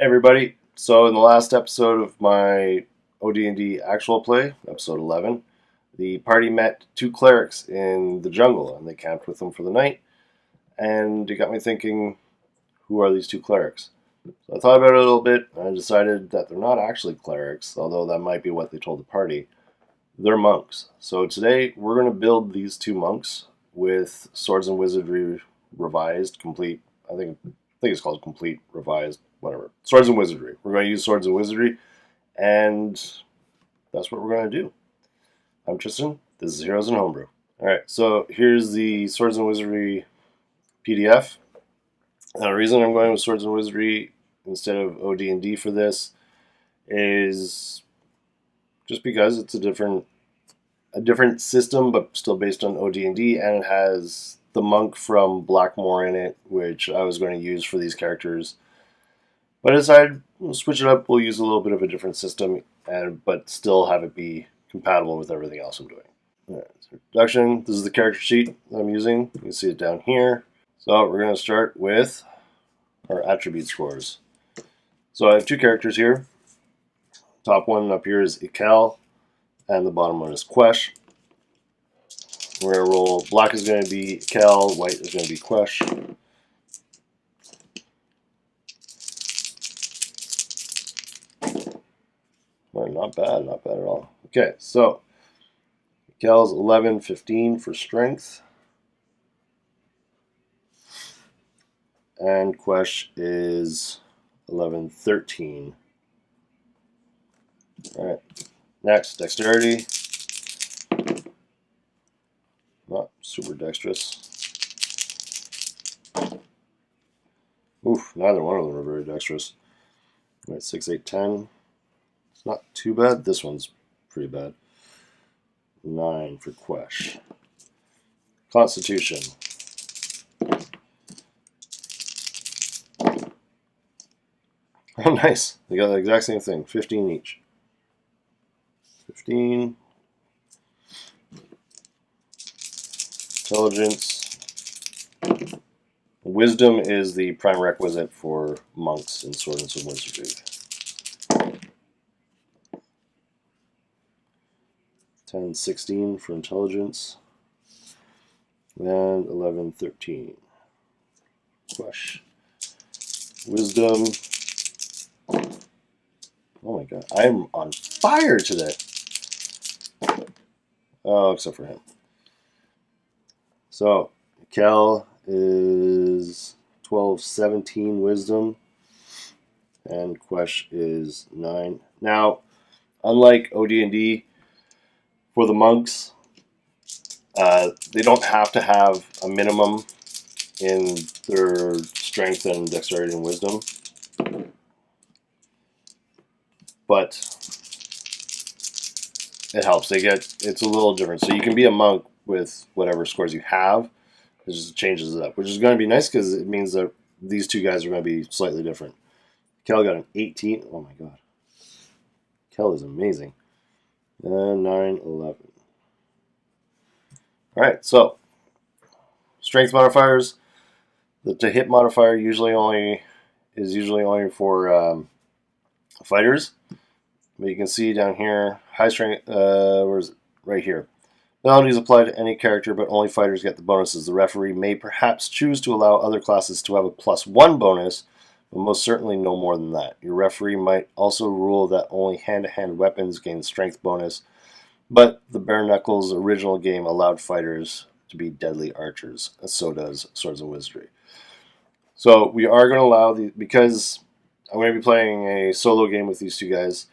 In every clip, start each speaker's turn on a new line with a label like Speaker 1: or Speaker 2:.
Speaker 1: Hey everybody, so in the last episode of my OD&D actual play, episode 11, the party met two clerics in the jungle and they camped with them for the night, and it got me thinking, who are these two clerics? So I thought about it a little bit and I decided that they're not actually clerics, although that might be what they told the party. They're monks. So today we're going to build these two monks with Swords and Wizardry Revised, complete, I think it's called Complete Revised, whatever. Swords and Wizardry. We're going to use Swords and Wizardry, and that's what we're going to do. I'm Tristan. This is Heroes and Homebrew. All right, so here's the Swords and Wizardry PDF. Now, the reason I'm going with Swords and Wizardry instead of OD&D for this is just because it's a different system, but still based on OD&D, and it has the monk from Blackmore in it, which I was going to use for these characters. But I decided we'll switch it up. We'll use a little bit of a different system, but still have it be compatible with everything else I'm doing. All right, so introduction. This is the character sheet that I'm using. You can see it down here. So we're going to start with our attribute scores. So I have two characters here. Top one up here is Ikel, and the bottom one is Quesh. We're going to roll. Black is going to be Ikel, white is going to be Quesh. Well, not bad at all. Okay, so Ikel's 11-15 for strength. And Quesh is 11-13. Alright, next, dexterity. Not super dexterous. Oof, neither one of them are very dexterous. Alright, 6, 8, 10. It's not too bad. This one's pretty bad. 9 for Quesh. Constitution. Oh, nice. They got the exact same thing. 15 each. 15. Intelligence. Wisdom is the prime requisite for monks in Swords and Wizardry. 10-16 for intelligence. And 11-13. Quesh. Wisdom. Oh my god, I'm on fire today. Oh, except for him. So, Kel is 12-17 wisdom, and Quesh is 9. Now, unlike OD&D, for the monks, they don't have to have a minimum in their strength and dexterity and wisdom, but it helps. It's a little different. So you can be a monk with whatever scores you have. It just changes it up, which is going to be nice because it means that these two guys are going to be slightly different. Kel got an 18. Oh my god. Kel is amazing. And 9, 11. Alright, so strength modifiers. The to hit modifier is usually only for fighters. But you can see down here, high strength, where's it? Right here. Penalties apply to any character, but only fighters get the bonuses. The referee may perhaps choose to allow other classes to have a +1 bonus, but most certainly no more than that. Your referee might also rule that only hand-to-hand weapons gain strength bonus, but the Bare Knuckles original game allowed fighters to be deadly archers, and so does Swords and Wizardry. So we are going to allow because I'm going to be playing a solo game with these two guys.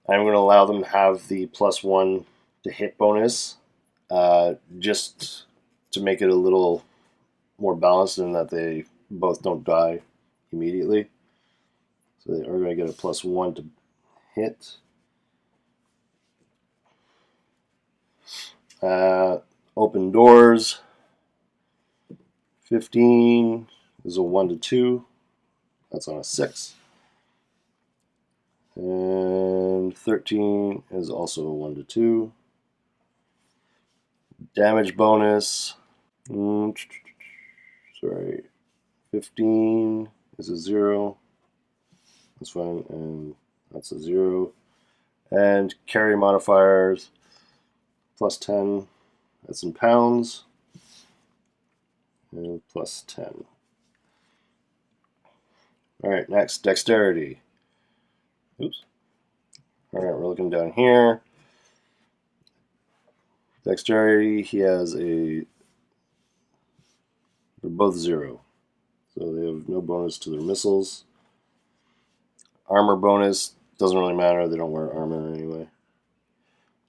Speaker 1: I'm going to allow them to have the +1 to hit bonus, just to make it a little more balanced in that they both don't die immediately. So they are going to get a +1 to hit. Open doors. 15 is a 1 to 2. That's on a 6. And 13 is also a 1 to 2. Damage bonus. Sorry. 15 is a 0. That's fine, and that's a 0. And carry modifiers, plus 10. That's in pounds. And plus 10. Alright, next, dexterity. Oops. Alright, we're looking down here. Dexterity, he has a... They're both 0. So they have no bonus to their missiles. Armor bonus, doesn't really matter. They don't wear armor anyway.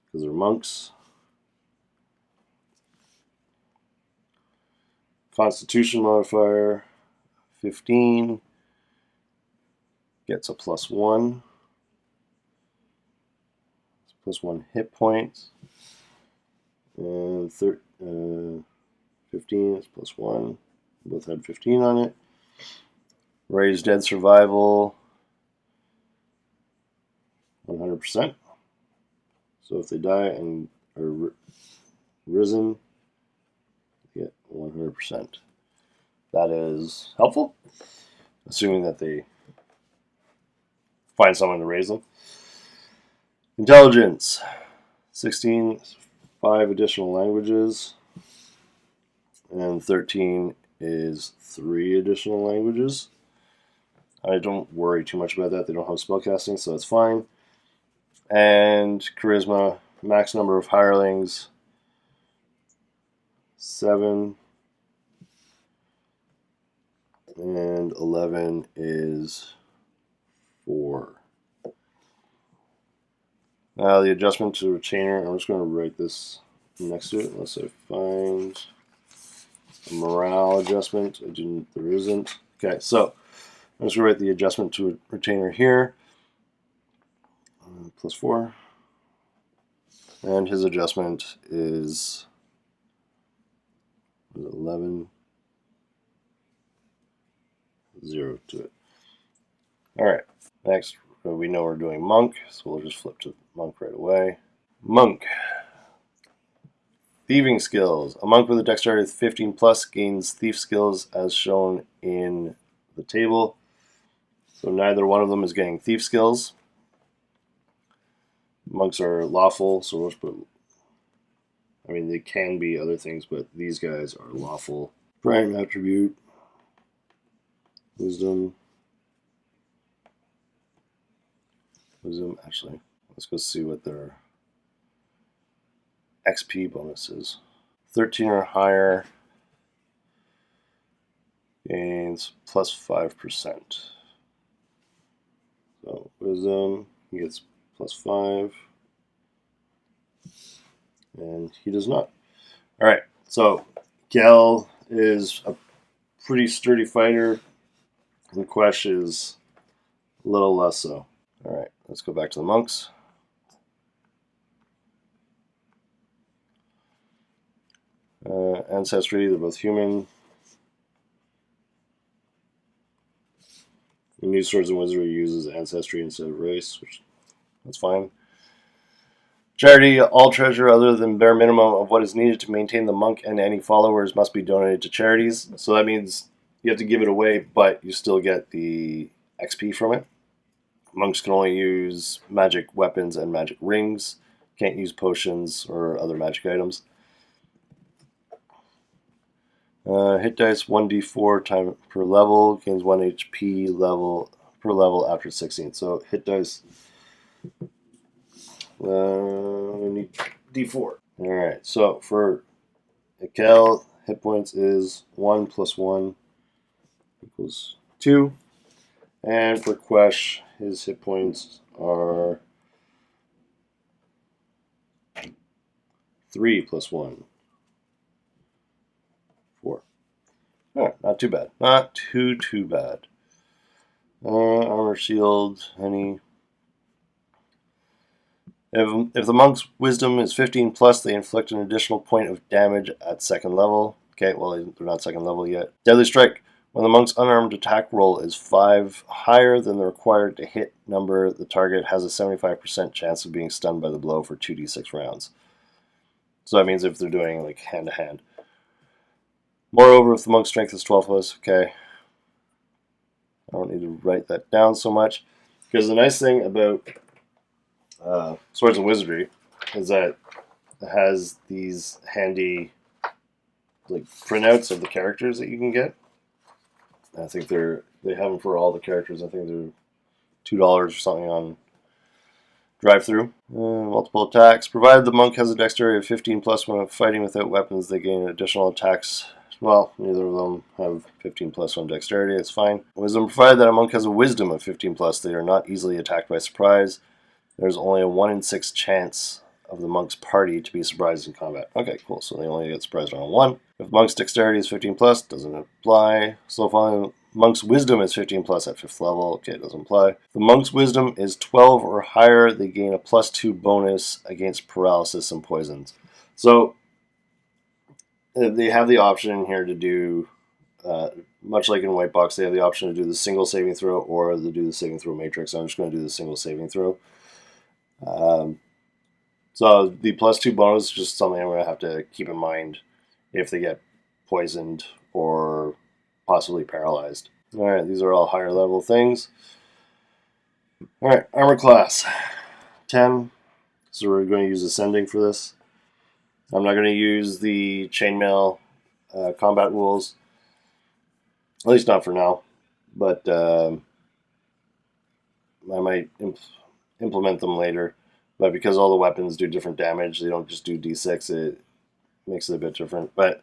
Speaker 1: Because they're monks. Constitution modifier, 15. Gets a plus 1. Plus 1 hit points. And 15 is plus 1. Both had 15 on it. Raised dead survival, 100%. So if they die and are risen, they get 100%. That is helpful, assuming that they find someone to raise them. Intelligence, 16, 5 additional languages, and 13 is 3 additional languages. I don't worry too much about that. They don't have spellcasting, so that's fine. And charisma, max number of hirelings, 7. And 11 is 4. Now the adjustment to retainer, I'm just going to write this next to it unless I find a morale adjustment. There isn't. Okay, so I'm just going to write the adjustment to retainer here. Plus 4. And his adjustment is 11. 0 to it. Alright, next we know we're doing monk, so we'll just flip to monk right away. Monk. Thieving skills. A monk with a dexterity of 15 plus gains thief skills as shown in the table. So neither one of them is getting thief skills. Monks are lawful, so we'll just put... I mean, they can be other things, but these guys are lawful. Prime attribute. Wisdom. Actually, let's go see what their XP bonus is. 13 or higher gains plus 5%. So wisdom, he gets plus 5. And he does not. Alright, so Gel is a pretty sturdy fighter, and Quesh is a little less so. Alright, let's go back to the monks. Ancestry, they're both human. The new Swords and Wizardry uses ancestry instead of race, which that's fine. Charity, all treasure other than bare minimum of what is needed to maintain the monk and any followers must be donated to charities. So that means you have to give it away, but you still get the XP from it. Monks can only use magic weapons and magic rings. Can't use potions or other magic items. Hit dice 1d4 time per level, gains 1 HP per level after 16. So hit dice, we need d4. Alright, so for Ikel, hit points is 1 plus 1 equals 2. And for Quesh, his hit points are 3 plus 1. 4. Alright, not too bad. Not too bad. Armor, shield, any. If the monk's wisdom is 15 plus, they inflict an additional point of damage at second level. Okay, well, they're not second level yet. Deadly strike. When the monk's unarmed attack roll is 5 higher than the required to hit number, the target has a 75% chance of being stunned by the blow for 2d6 rounds. So that means if they're doing like hand-to-hand. Moreover, if the monk's strength is 12 plus, okay. I don't need to write that down so much. Because the nice thing about Swords and Wizardry is that it has these handy like printouts of the characters that you can get. I think they have them for all the characters. I think they're $2 or something on DriveThru. Multiple attacks. Provided the monk has a dexterity of 15 plus when fighting without weapons, they gain additional attacks. Well, neither of them have 15 plus on dexterity. It's fine. Wisdom. Provided that a monk has a wisdom of 15 plus, they are not easily attacked by surprise. There's only a 1 in 6 chance of the monk's party to be surprised in combat. Okay, cool. So they only get surprised on a 1. If monk's dexterity is 15 plus, doesn't apply. Slow falling. Monk's wisdom is 15 plus at 5th level. Okay, it doesn't apply. If the monk's wisdom is 12 or higher, they gain a +2 bonus against paralysis and poisons. So they have the option here to do, much like in White Box, they have the option to do the single saving throw or to do the saving throw matrix. I'm just going to do the single saving throw. So the +2 bonus is just something I'm going to have to keep in mind if they get poisoned or possibly paralyzed. Alright, these are all higher level things. Alright, armor class 10. So we're going to use ascending for this. I'm not going to use the chainmail combat rules, at least not for now, but I might implement them later. But because all the weapons do different damage, they don't just do d6, it makes it a bit different. But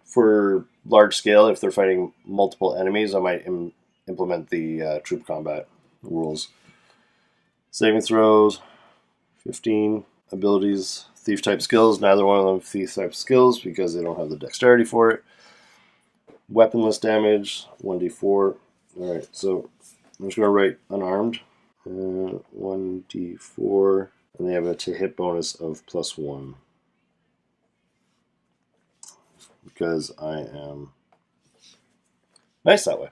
Speaker 1: for large scale, if they're fighting multiple enemies, I might implement the troop combat rules. Saving throws, 15. Abilities, thief type skills. Neither one of them thief type skills because they don't have the dexterity for it. Weaponless damage, 1d4. Alright, so I'm just going to write unarmed. 1d4. And they have a to hit bonus of +1. Because I am nice that way.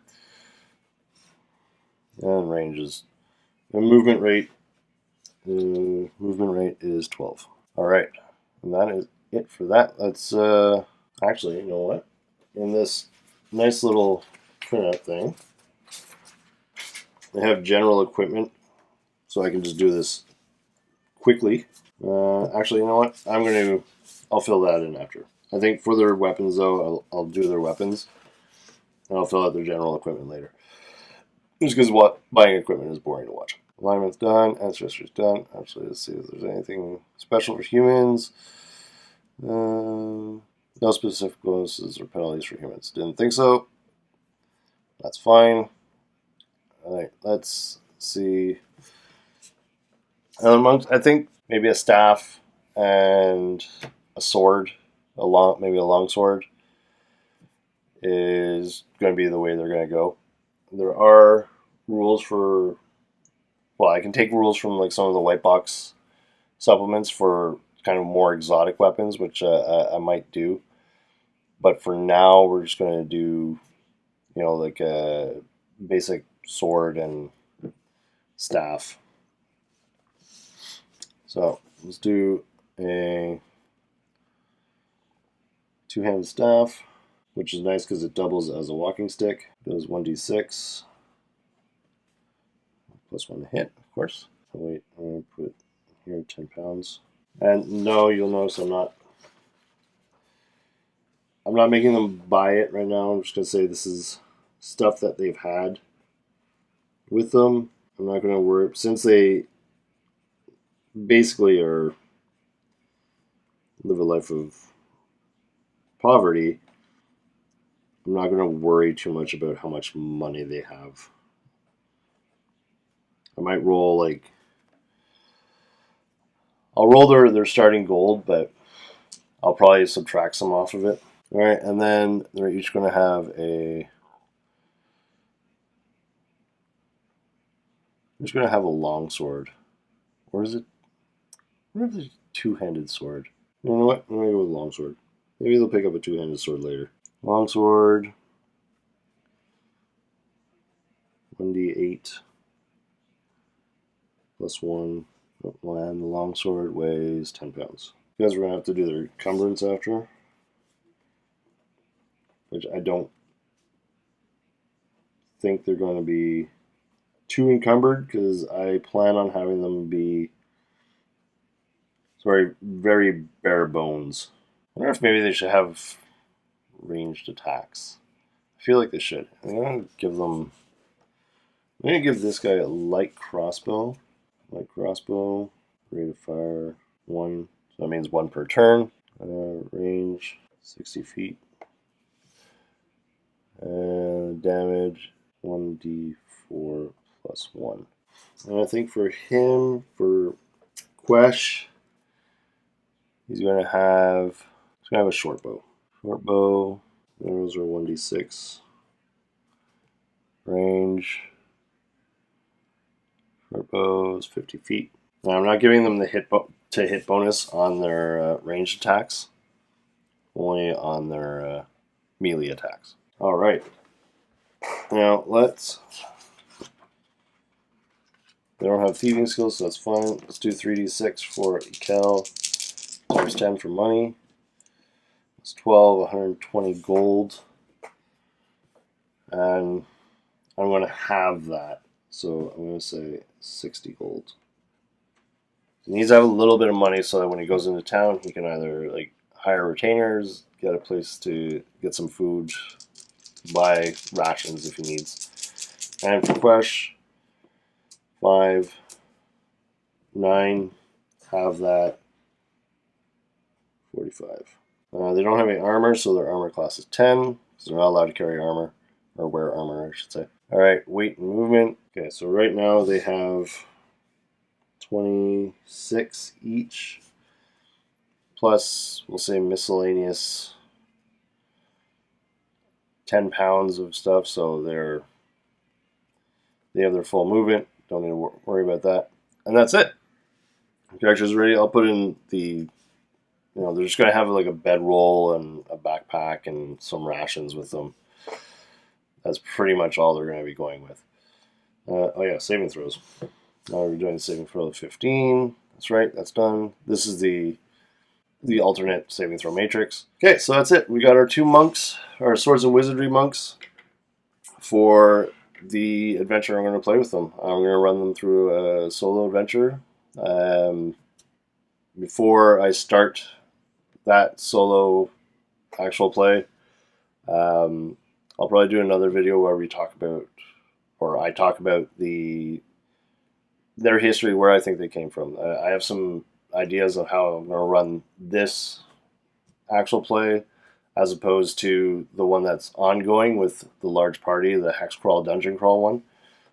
Speaker 1: And ranges. And movement rate is 12. Alright. And that is it for that. Let's actually, you know what? In this nice little printout thing, I have general equipment, so I can just do this quickly. Actually, you know what? I'll fill that in after. I think for their weapons, though, I'll do their weapons, and I'll fill out their general equipment later. Just because buying equipment is boring to watch. Alignment's done. Ancestry's done. Actually, let's see if there's anything special for humans. No specific bonuses or penalties for humans. Didn't think so. That's fine. Alright, let's see. I think maybe a staff and a sword, maybe a long sword, is going to be the way they're going to go. There are rules for. Well, I can take rules from like some of the white box supplements for kind of more exotic weapons, which I might do. But for now, we're just going to do, like a basic sword and staff. So let's do a two-handed staff, which is nice because it doubles as a walking stick. It does 1d6. +1 to hit, of course. Oh, wait, I'm going to put here 10 pounds. And no, you'll notice I'm not making them buy it right now. I'm just going to say this is stuff that they've had with them. I'm not going to worry, since they basically live a life of poverty, I'm not going to worry too much about how much money they have. I might roll I'll roll their starting gold, but I'll probably subtract some off of it. All right, and then they're each going to have a long sword. Or is it? What if there's a two-handed sword? You know what? I'm going to go with long sword. Maybe they'll pick up a two-handed sword later. Long sword. 1d8. +1. And the long sword weighs 10 pounds. You guys are going to have to do their encumbrance after. Which I don't think they're going to be too encumbered because I plan on having them be very bare bones. I wonder if maybe they should have ranged attacks. I feel like they should. I'm gonna give them. I'm gonna give this guy a light crossbow. Light crossbow, rate of fire 1. So that means 1 per turn. Range 60 feet. And damage 1d4 plus 1. And I think for him, for Quesh, he's gonna have a short bow. Short bow. Arrows are 1d6. Range. Short bow is 50 feet. Now I'm not giving them the hit bonus on their ranged attacks. Only on their melee attacks. All right. Now let's. They don't have thieving skills, so that's fine. Let's do 3d6 for Ekel. Times 10 for money. It's 12, 120 gold. And I'm going to have that. So I'm going to say 60 gold. He needs to have a little bit of money so that when he goes into town, he can either like hire retainers, get a place to get some food, buy rations if he needs. And for Quesh, 5, 9, have that, 45. They don't have any armor, so their armor class is 10, because they're not allowed to carry armor, or wear armor, I should say. Alright, weight and movement. Okay, so right now they have 26 each, plus, we'll say miscellaneous 10 pounds of stuff, so they have their full movement. Don't need to worry about that. And that's it. The character's ready. I'll put in the, they're just going to have like a bedroll and a backpack and some rations with them. That's pretty much all they're going to be going with. Oh yeah, saving throws. Now we're doing the saving throw of 15. That's right, that's done. This is the alternate saving throw matrix. Okay, so that's it. We got our 2 monks, our Swords and Wizardry monks, for the adventure I'm going to play with them. I'm going to run them through a solo adventure. Before I start that solo actual play, I'll probably do another video where we talk about, or I talk about their history, where I think they came from. I have some ideas of how I'm going to run this actual play, as opposed to the one that's ongoing with the large party, the Hex Crawl, Dungeon Crawl one.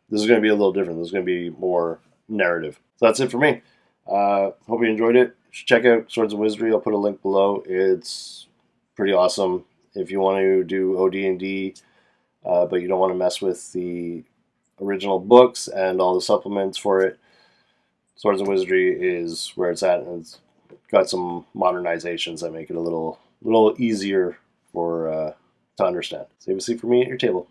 Speaker 1: This is going to be a little different. This is going to be more narrative. So that's it for me. Hope you enjoyed it. Check out Swords and Wizardry. I'll put a link below. It's pretty awesome. If you want to do OD&D, but you don't want to mess with the original books and all the supplements for it, Swords and Wizardry is where it's at, and it's got some modernizations that make it a little easier for to understand. Save a seat for me at your table.